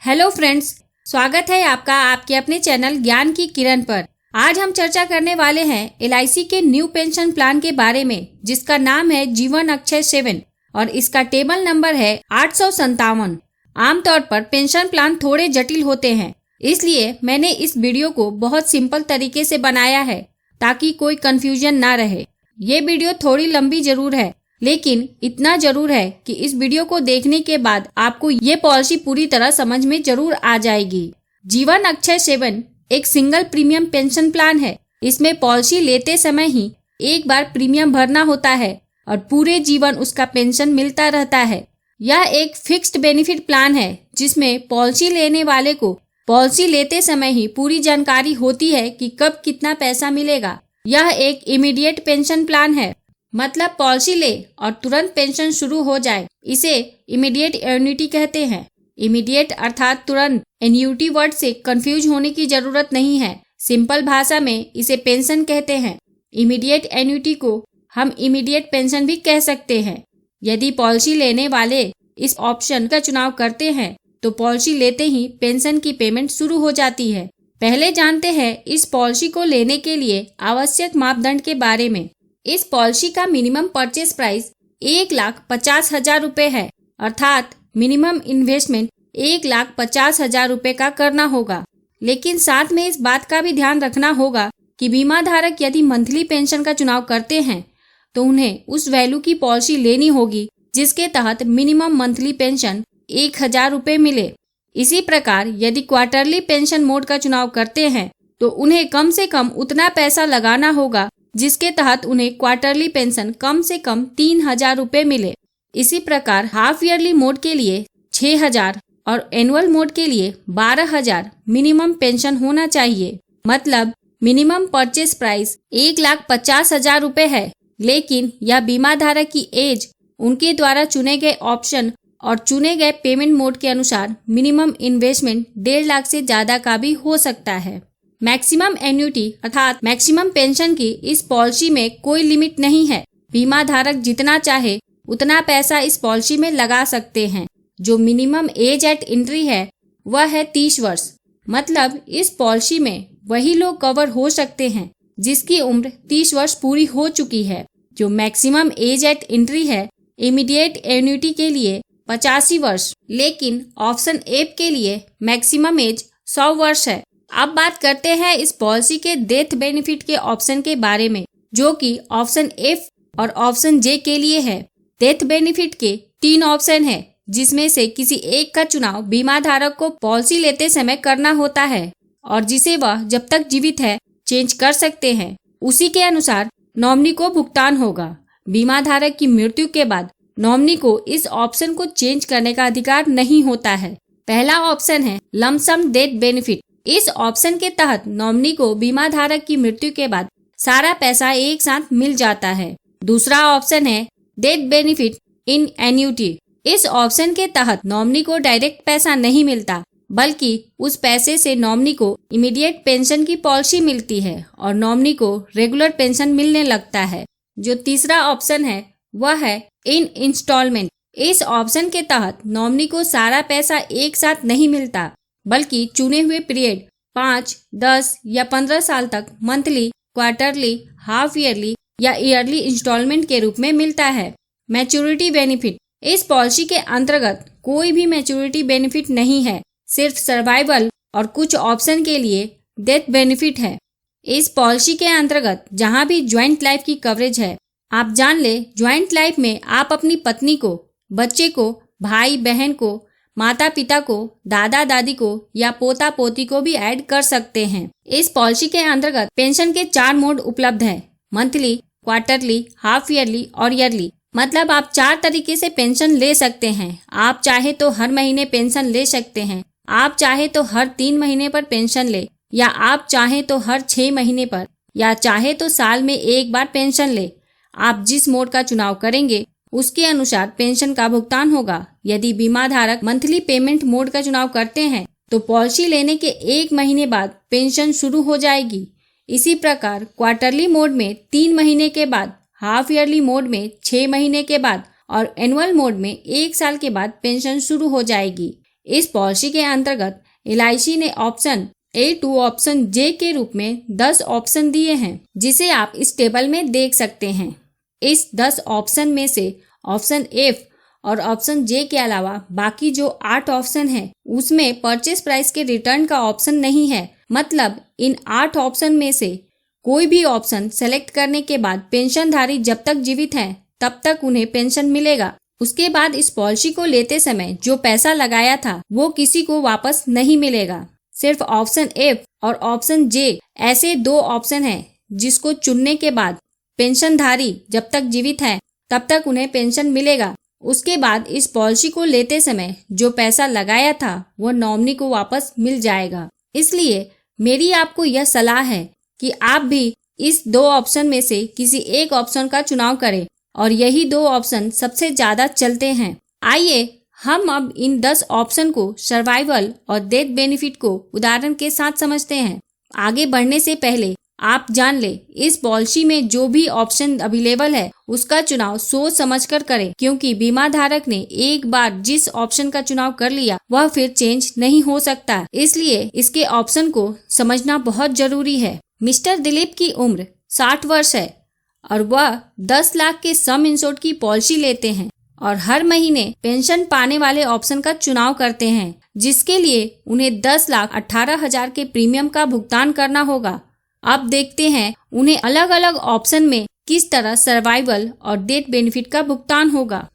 Hello friends, स्वागत है आपका आपके अपने चैनल ज्ञान की किरण पर। आज हम चर्चा करने वाले हैं LIC के न्यू पेंशन प्लान के बारे में, जिसका नाम है जीवन अक्षय 7 और इसका टेबल नंबर है 857। आमतौर पर पेंशन प्लान थोड़े जटिल होते हैं, इसलिए मैंने इस वीडियो को बहुत सिंपल तरीके से बनाया है ताकि कोई कंफ्यूजन ना रहे। ये वीडियो थोड़ी लंबी जरूर है, लेकिन इतना जरूर है कि इस वीडियो को देखने के बाद आपको ये पॉलिसी पूरी तरह समझ में जरूर आ जाएगी। जीवन अक्षय 7 एक सिंगल प्रीमियम पेंशन प्लान है। इसमें पॉलिसी लेते समय ही एक बार प्रीमियम भरना होता है और पूरे जीवन उसका पेंशन मिलता रहता है। यह एक फिक्स्ड बेनिफिट प्लान है जिसमें पॉलिसी लेने वाले को पॉलिसी लेते समय ही पूरी जानकारी होती है कि कब कितना पैसा मिलेगा। यह एक इमीडिएट पेंशन प्लान है, मतलब पॉलिसी ले और तुरंत पेंशन शुरू हो जाए, इसे इमीडिएट एन्युटी कहते हैं। इमीडिएट अर्थात तुरंत। एन्युटी वर्ड से कंफ्यूज होने की जरूरत नहीं है, सिंपल भाषा में इसे पेंशन कहते हैं। इमीडिएट एन्युटी को हम इमीडिएट पेंशन भी कह सकते हैं। यदि पॉलिसी लेने वाले इस ऑप्शन का चुनाव करते हैं तो पॉलिसी लेते ही पेंशन की पेमेंट शुरू हो जाती है। पहले जानते हैं इस पॉलिसी को लेने के लिए आवश्यक मापदंड के बारे में। इस पॉलिसी का मिनिमम परचेस प्राइस 1,50,000 रुपए है, अर्थात मिनिमम इन्वेस्टमेंट 1,50,000 रुपए का करना होगा। लेकिन साथ में इस बात का भी ध्यान रखना होगा कि बीमा धारक यदि मंथली पेंशन का चुनाव करते हैं तो उन्हें उस वैल्यू की पॉलिसी लेनी होगी जिसके तहत मिनिमम मंथली पेंशन 1,000 रुपए मिले। इसी प्रकार यदि क्वार्टरली पेंशन मोड का चुनाव करते हैं तो उन्हें कम से कम उतना पैसा लगाना होगा जिसके तहत उन्हें क्वार्टरली पेंशन कम से कम 3,000 रुपए मिले। इसी प्रकार हाफ ईयरली मोड के लिए 6,000 और एनुअल मोड के लिए 12,000 मिनिमम पेंशन होना चाहिए। मतलब मिनिमम परचेस प्राइस 1,50,000 रुपए है, लेकिन यह बीमा धारक की एज, उनके द्वारा चुने गए ऑप्शन और चुने गए पेमेंट मोड के अनुसार मिनिमम इन्वेस्टमेंट 1.5 लाख से ज्यादा का भी हो सकता है। मैक्सिमम एन्युटी अर्थात मैक्सिमम पेंशन की इस पॉलिसी में कोई लिमिट नहीं है। बीमा धारक जितना चाहे उतना पैसा इस पॉलिसी में लगा सकते हैं। जो मिनिमम एज एट एंट्री है वह है 30 वर्ष। मतलब इस पॉलिसी में वही लोग कवर हो सकते हैं जिसकी उम्र 30 वर्ष पूरी हो चुकी है। जो मैक्सिमम एज एट एंट्री है इमीडिएट एन्युटी के लिए 85 वर्ष, लेकिन ऑप्शन एफ के लिए मैक्सिमम एज 100 वर्ष है। अब बात करते हैं इस पॉलिसी के डेथ बेनिफिट के ऑप्शन के बारे में, जो कि ऑप्शन एफ और ऑप्शन जे के लिए है। डेथ बेनिफिट के 3 ऑप्शन है, जिसमें से किसी एक का चुनाव बीमा धारक को पॉलिसी लेते समय करना होता है और जिसे वह जब तक जीवित है चेंज कर सकते हैं। उसी के अनुसार नॉमिनी को भुगतान होगा। बीमा धारक की मृत्यु के बाद नॉमिनी को इस ऑप्शन को चेंज करने का अधिकार नहीं होता है। पहला ऑप्शन है लमसम डेथ बेनिफिट। इस ऑप्शन के तहत नॉमिनी को बीमा धारक की मृत्यु के बाद सारा पैसा एक साथ मिल जाता है। दूसरा ऑप्शन है डेथ बेनिफिट इन एन्युटी। इस ऑप्शन के तहत नॉमिनी को डायरेक्ट पैसा नहीं मिलता, बल्कि उस पैसे से नॉमिनी को इमीडिएट पेंशन की पॉलिसी मिलती है और नॉमिनी को रेगुलर पेंशन मिलने लगता है। जो तीसरा ऑप्शन है वह है इन इंस्टॉलमेंट। इस ऑप्शन के तहत नॉमिनी को सारा पैसा एक साथ नहीं मिलता, बल्कि चुने हुए पीरियड 5, 10 या 15 साल तक मंथली, क्वार्टरली, हाफ ईयरली या ईयरली इंस्टॉलमेंट के रूप में मिलता है। Maturity benefit. इस पॉलिसी के अंतर्गत कोई भी मैच्योरिटी बेनिफिट नहीं है, सिर्फ सर्वाइवल और कुछ ऑप्शन के लिए डेथ बेनिफिट है। इस पॉलिसी के अंतर्गत जहां भी ज्वाइंट लाइफ की कवरेज है, आप जान ले ज्वाइंट लाइफ में आप अपनी पत्नी को, बच्चे को, भाई बहन को, माता पिता को, दादा दादी को या पोता पोती को भी ऐड कर सकते हैं। इस पॉलिसी के अंतर्गत पेंशन के 4 मोड उपलब्ध है, मंथली, क्वार्टरली, हाफ ईयरली और ईयरली। मतलब आप 4 तरीके से पेंशन ले सकते हैं। आप चाहे तो हर महीने पेंशन ले सकते हैं, आप चाहे तो हर 3 महीने पर पेंशन ले, या आप चाहे तो हर 6 महीने पर, या चाहे तो साल में एक बार पेंशन ले। आप जिस मोड का चुनाव करेंगे उसके अनुसार पेंशन का भुगतान होगा। यदि बीमा धारक मंथली पेमेंट मोड का चुनाव करते हैं तो पॉलिसी लेने के 1 महीने बाद पेंशन शुरू हो जाएगी। इसी प्रकार क्वार्टरली मोड में 3 महीने के बाद, हाफ ईयरली मोड में 6 महीने के बाद और एनुअल मोड में 1 साल के बाद पेंशन शुरू हो जाएगी। इस पॉलिसी के अंतर्गत LIC ने ऑप्शन ए टू ऑप्शन जे के रूप में 10 ऑप्शन दिए हैं, जिसे आप इस टेबल में देख सकते हैं। इस 10 ऑप्शन में से ऑप्शन एफ और ऑप्शन जे के अलावा बाकी जो 8 ऑप्शन है उसमें परचेस प्राइस के रिटर्न का ऑप्शन नहीं है। मतलब इन 8 ऑप्शन में से कोई भी ऑप्शन सेलेक्ट करने के बाद पेंशनधारी जब तक जीवित हैं तब तक उन्हें पेंशन मिलेगा। उसके बाद इस पॉलिसी को लेते समय जो पैसा लगाया था वो किसी को वापस नहीं मिलेगा। सिर्फ ऑप्शन एफ और ऑप्शन जे ऐसे 2 ऑप्शन हैं जिसको चुनने के बाद पेंशनधारी जब तक जीवित हैं तब तक उन्हें पेंशन मिलेगा। उसके बाद इस पॉलिसी को लेते समय जो पैसा लगाया था वो नॉमिनी को वापस मिल जाएगा। इसलिए मेरी आपको यह सलाह है कि आप भी इस 2 ऑप्शन में से किसी एक ऑप्शन का चुनाव करें और यही 2 ऑप्शन सबसे ज्यादा चलते हैं। आइए हम अब इन 10 ऑप्शन को सर्वाइवल और डेथ बेनिफिट को उदाहरण के साथ समझते हैं। आगे बढ़ने से पहले आप जान ले इस पॉलिसी में जो भी ऑप्शन अवेलेबल है उसका चुनाव सोच समझकर करें, क्योंकि बीमा धारक ने एक बार जिस ऑप्शन का चुनाव कर लिया वह फिर चेंज नहीं हो सकता। इसलिए इसके ऑप्शन को समझना बहुत जरूरी है। मिस्टर दिलीप की उम्र 60 वर्ष है और वह 10 लाख के सम इंश्योर्ड की पॉलिसी लेते हैं और हर महीने पेंशन पाने वाले ऑप्शन का चुनाव करते हैं, जिसके लिए उन्हें 10,18,000 के प्रीमियम का भुगतान करना होगा। अब देखते हैं उन्हें अलग अलग ऑप्शन में किस तरह सर्वाइवल और डेथ बेनिफिट का भुगतान होगा।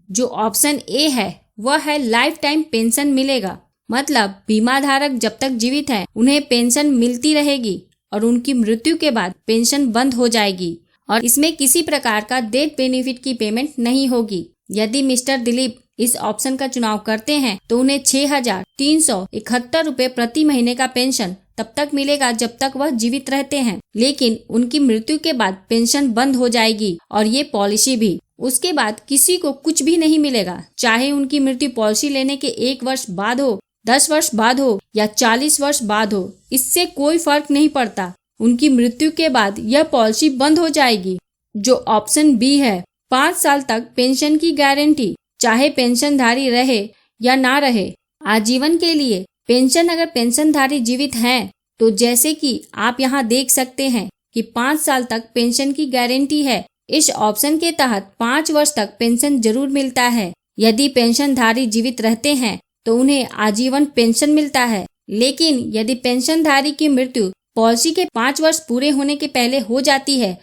जो ऑप्शन ए है वह है लाइफ टाइम पेंशन मिलेगा। मतलब बीमा धारक जब तक जीवित है उन्हें पेंशन मिलती रहेगी और उनकी मृत्यु के बाद पेंशन बंद हो जाएगी और इसमें किसी प्रकार का डेथ बेनिफिट की पेमेंट नहीं होगी। यदि मिस्टर दिलीप इस ऑप्शन का चुनाव करते हैं तो उन्हें 6,371 रुपए प्रति महीने का पेंशन तब तक मिलेगा जब तक वह जीवित रहते हैं, लेकिन उनकी मृत्यु के बाद पेंशन बंद हो जाएगी और ये पॉलिसी भी। उसके बाद किसी को कुछ भी नहीं मिलेगा, चाहे उनकी मृत्यु पॉलिसी लेने के 1 वर्ष बाद हो, 10 वर्ष बाद हो या 40 वर्ष बाद हो, इससे कोई फर्क नहीं पड़ता। उनकी मृत्यु के बाद यह पॉलिसी बंद हो जाएगी। जो ऑप्शन बी है 5 साल तक पेंशन की गारंटी, चाहे पेंशनधारी रहे या ना रहे, आजीवन के लिए पेंशन। अगर पेंशनधारी जीवित हैं तो जैसे कि आप यहाँ देख सकते हैं कि 5 साल तक पेंशन की गारंटी है। इस ऑप्शन के तहत 5 वर्ष तक पेंशन जरूर मिलता है। यदि पेंशनधारी जीवित रहते हैं तो उन्हें आजीवन पेंशन मिलता है, लेकिन यदि पेंशनधारी की मृत्यु पॉलिसी के 5 वर्ष पूरे होने के पहले हो जाती है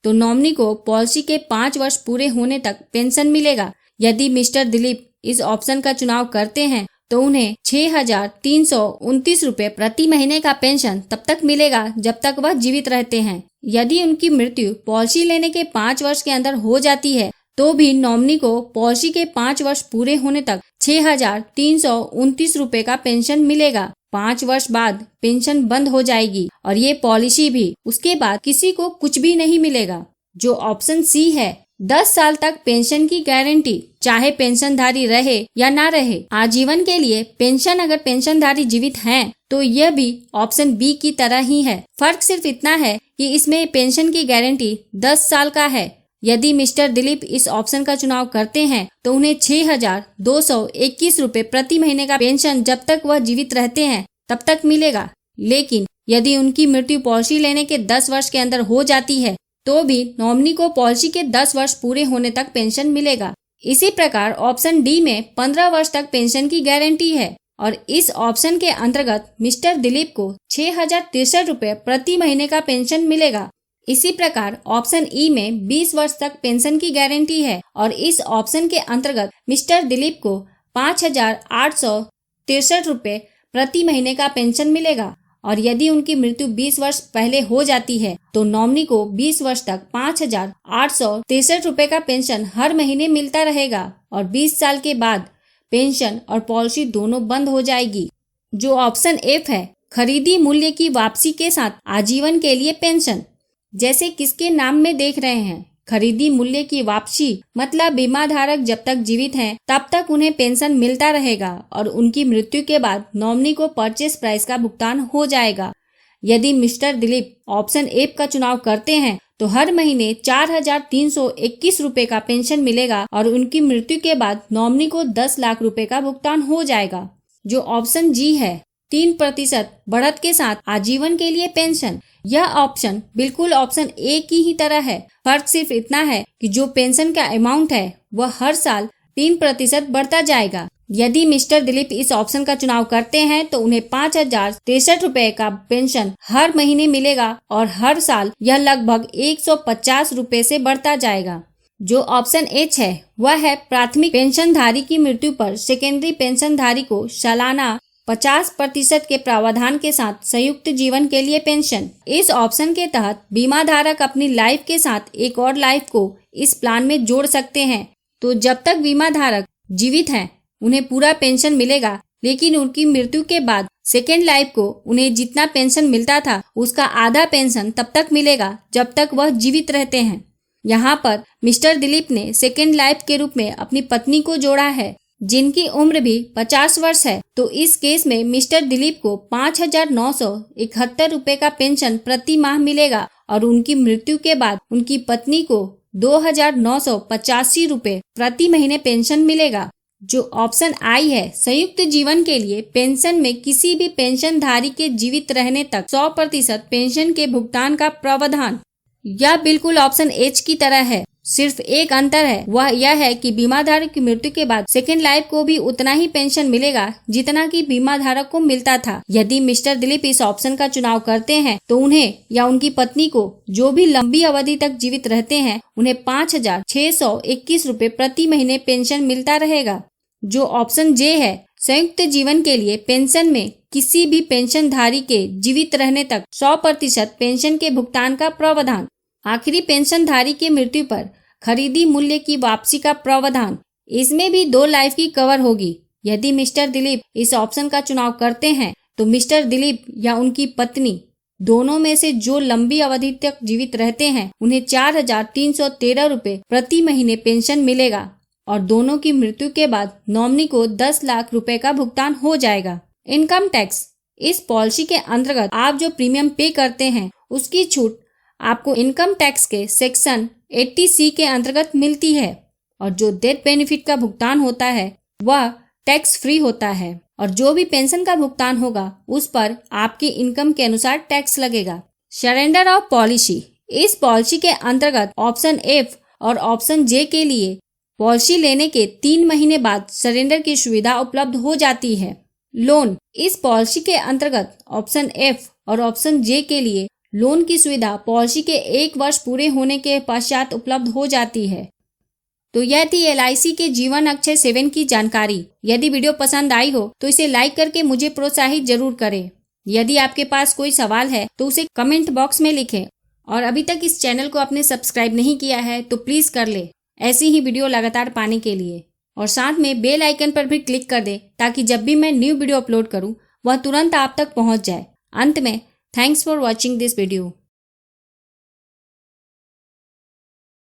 तो नॉमिनी को पॉलिसी के 5 वर्ष पूरे होने तक पेंशन मिलेगा। यदि मिस्टर दिलीप इस ऑप्शन का चुनाव करते हैं तो उन्हें 6,329 रुपए प्रति महीने का पेंशन तब तक मिलेगा जब तक वह जीवित रहते हैं। यदि उनकी मृत्यु पॉलिसी लेने के 5 वर्ष के अंदर हो जाती है तो भी नॉमिनी को पॉलिसी के 5 वर्ष पूरे होने तक 6,329 रुपए का पेंशन मिलेगा। 5 वर्ष बाद पेंशन बंद हो जाएगी और ये पॉलिसी भी। उसके बाद किसी को कुछ भी नहीं मिलेगा। जो ऑप्शन सी है 10 साल तक पेंशन की गारंटी, चाहे पेंशनधारी रहे या ना रहे, आजीवन के लिए पेंशन। अगर पेंशनधारी जीवित हैं तो यह भी ऑप्शन बी की तरह ही है। फर्क सिर्फ इतना है कि इसमें पेंशन की गारंटी 10 साल का है। यदि मिस्टर दिलीप इस ऑप्शन का चुनाव करते हैं तो उन्हें 6,221 रुपए प्रति महीने का पेंशन जब तक वह जीवित रहते हैं तब तक मिलेगा, लेकिन यदि उनकी मृत्यु पॉलिसी लेने के 10 वर्ष के अंदर हो जाती है तो भी नॉमिनी को पॉलिसी के 10 वर्ष पूरे होने तक पेंशन मिलेगा। इसी प्रकार ऑप्शन डी में 15 वर्ष तक पेंशन की गारंटी है और इस ऑप्शन के अंतर्गत मिस्टर दिलीप को 6,063 रुपए प्रति महीने का पेंशन मिलेगा। इसी प्रकार ऑप्शन ई में 20 वर्ष तक पेंशन की गारंटी है और इस ऑप्शन के अंतर्गत मिस्टर दिलीप को 5,863 रुपए प्रति महीने का पेंशन मिलेगा और यदि उनकी मृत्यु 20 वर्ष पहले हो जाती है तो नॉमिनी को 20 वर्ष तक 5,863 रुपए का पेंशन हर महीने मिलता रहेगा और 20 साल के बाद पेंशन और पॉलिसी दोनों बंद हो जाएगी। जो ऑप्शन एफ है खरीदी मूल्य की वापसी के साथ आजीवन के लिए पेंशन, जैसे किसके नाम में देख रहे हैं। खरीदी मूल्य की वापसी मतलब बीमा धारक जब तक जीवित हैं तब तक उन्हें पेंशन मिलता रहेगा और उनकी मृत्यु के बाद नॉमिनी को परचेस प्राइस का भुगतान हो जाएगा। यदि मिस्टर दिलीप ऑप्शन एफ का चुनाव करते हैं तो हर महीने 4,321 रुपए का पेंशन मिलेगा और उनकी मृत्यु के बाद नॉमिनी को 10 लाख रुपए का भुगतान हो जाएगा। जो ऑप्शन जी है 3% बढ़त के साथ आजीवन के लिए पेंशन। यह ऑप्शन बिल्कुल ऑप्शन ए की ही तरह है। फर्क सिर्फ इतना है कि जो पेंशन का अमाउंट है वह हर साल 3% बढ़ता जाएगा। यदि मिस्टर दिलीप इस ऑप्शन का चुनाव करते हैं तो उन्हें 5,063 रुपए का पेंशन हर महीने मिलेगा और हर साल यह लगभग 150 रुपए से बढ़ता जाएगा। जो ऑप्शन एच है वह है प्राथमिक पेंशनधारी की मृत्यु पर सेकेंडरी पेंशनधारी को सालाना 50% के प्रावधान के साथ संयुक्त जीवन के लिए पेंशन। इस ऑप्शन के तहत बीमा धारक अपनी लाइफ के साथ एक और लाइफ को इस प्लान में जोड़ सकते हैं। तो जब तक बीमा धारक जीवित हैं उन्हें पूरा पेंशन मिलेगा, लेकिन उनकी मृत्यु के बाद सेकेंड लाइफ को उन्हें जितना पेंशन मिलता था उसका आधा पेंशन तब तक मिलेगा जब तक वह जीवित रहते हैं। यहाँ पर मिस्टर दिलीप ने सेकेंड लाइफ के रूप में अपनी पत्नी को जोड़ा है जिनकी उम्र भी 50 वर्ष है। तो इस केस में मिस्टर दिलीप को 5,971 रुपए का पेंशन प्रति माह मिलेगा और उनकी मृत्यु के बाद उनकी पत्नी को 2,985 रुपए प्रति महीने पेंशन मिलेगा। जो ऑप्शन आई है संयुक्त जीवन के लिए पेंशन में किसी भी पेंशनधारी के जीवित रहने तक 100% पेंशन के भुगतान का प्रावधान। यह बिल्कुल ऑप्शन एच की तरह है। सिर्फ एक अंतर है, वह यह है कि बीमा धारक की मृत्यु के बाद सेकेंड लाइफ को भी उतना ही पेंशन मिलेगा जितना कि बीमा धारक को मिलता था। यदि मिस्टर दिलीप इस ऑप्शन का चुनाव करते हैं तो उन्हें या उनकी पत्नी को जो भी लंबी अवधि तक जीवित रहते हैं उन्हें 5,621 रुपए प्रति महीने पेंशन मिलता रहेगा। जो ऑप्शन जे है संयुक्त जीवन के लिए पेंशन में किसी भी पेंशनधारी के जीवित रहने तक 100% पेंशन के भुगतान का प्रावधान। आखिरी पेंशनधारी की मृत्यु पर खरीदी मूल्य की वापसी का प्रावधान। इसमें भी 2 लाइफ की कवर होगी। यदि मिस्टर दिलीप इस ऑप्शन का चुनाव करते हैं तो मिस्टर दिलीप या उनकी पत्नी दोनों में से जो लंबी अवधि तक जीवित रहते हैं उन्हें 4,313 रुपए प्रति महीने पेंशन मिलेगा और दोनों की मृत्यु के बाद नॉमिनी को 10 लाख रुपए का भुगतान हो जाएगा। Income tax. इस पॉलिसी के अंतर्गत आप जो प्रीमियम पे करते हैं उसकी छूट आपको इनकम टैक्स के सेक्शन 80C के अंतर्गत मिलती है और जो डेथ बेनिफिट का भुगतान होता है वह टैक्स फ्री होता है और जो भी पेंशन का भुगतान होगा उस पर आपकी इनकम के अनुसार टैक्स लगेगा। Surrender of policy. इस पॉलिसी के अंतर्गत ऑप्शन एफ और ऑप्शन जे के लिए पॉलिसी लेने के 3 महीने बाद सरेंडर की सुविधा उपलब्ध हो जाती है। लोन। इस पॉलिसी के अंतर्गत ऑप्शन एफ और ऑप्शन जे के लिए लोन की सुविधा पॉलिसी के 1 वर्ष पूरे होने के पश्चात उपलब्ध हो जाती है। तो यह थी LIC के जीवन अक्षय 7 की जानकारी। यदि वीडियो पसंद आई हो तो इसे लाइक करके मुझे प्रोत्साहित जरूर करें। यदि आपके पास कोई सवाल है तो उसे कमेंट बॉक्स में लिखें और अभी तक इस चैनल को आपने सब्सक्राइब नहीं किया है तो प्लीज कर ले ऐसी ही वीडियो लगातार पाने के लिए। और साथ में बेल आइकन पर भी क्लिक कर दे ताकि जब भी मैं न्यू वीडियो अपलोड करूं वह तुरंत आप तक पहुंच जाए। अंत में thanks for watching this video.